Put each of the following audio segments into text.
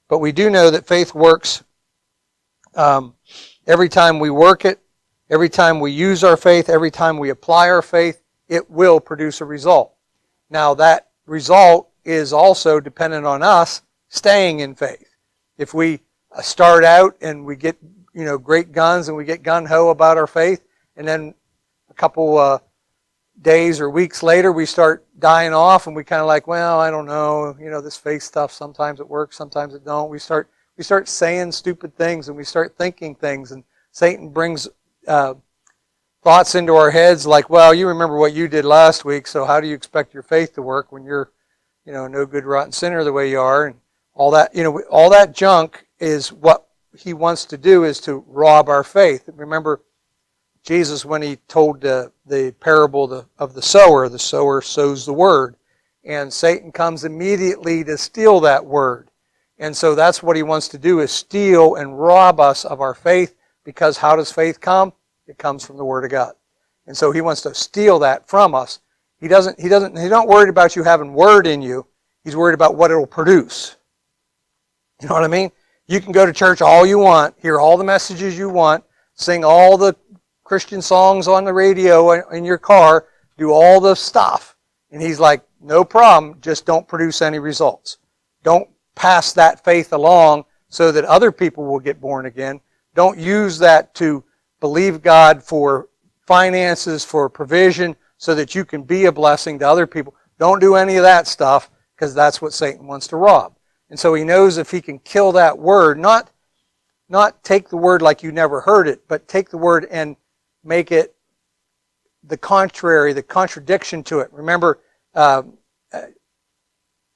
But we do know that faith works every time we work it, every time we use our faith, every time we apply our faith, it will produce a result. Now that result is also dependent on us staying in faith. If we start out and we get great guns and we get gung-ho about our faith, and then a couple days or weeks later we start dying off and we kind of like, well, I don't know, this faith stuff, sometimes it works, sometimes it don't. We start saying stupid things and we start thinking things, and Satan brings thoughts into our heads like, well, you remember what you did last week, so how do you expect your faith to work when you're no good rotten sinner the way you are, and all that, all that junk is what he wants to do, is to rob our faith. Remember Jesus, when he told the parable of the sower sows the word, and Satan comes immediately to steal that word. And so that's what he wants to do, is steal and rob us of our faith, because how does faith come? It comes from the Word of God. And so he wants to steal that from us. He's not worried about you having Word in you. He's worried about what it'll produce. You know what I mean? You can go to church all you want, hear all the messages you want, sing all the Christian songs on the radio in your car, do all the stuff. And he's like, no problem, just don't produce any results. Don't pass that faith along so that other people will get born again. Don't use that to believe God for finances, for provision, so that you can be a blessing to other people. Don't do any of that stuff, because that's what Satan wants to rob. And so he knows if he can kill that word, not take the word like you never heard it, but take the word and make it the contrary, the contradiction to it. Remember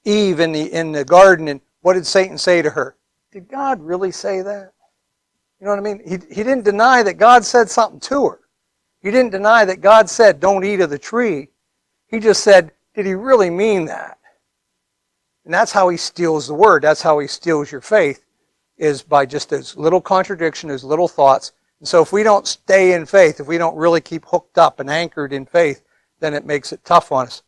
Eve in the garden, and what did Satan say to her? Did God really say that? You know what I mean? He didn't deny that God said something to her. He didn't deny that God said, don't eat of the tree. He just said, did he really mean that? And that's how he steals the word. That's how he steals your faith, is by just this little contradiction, those little thoughts. And so if we don't stay in faith, if we don't really keep hooked up and anchored in faith, then it makes it tough on us.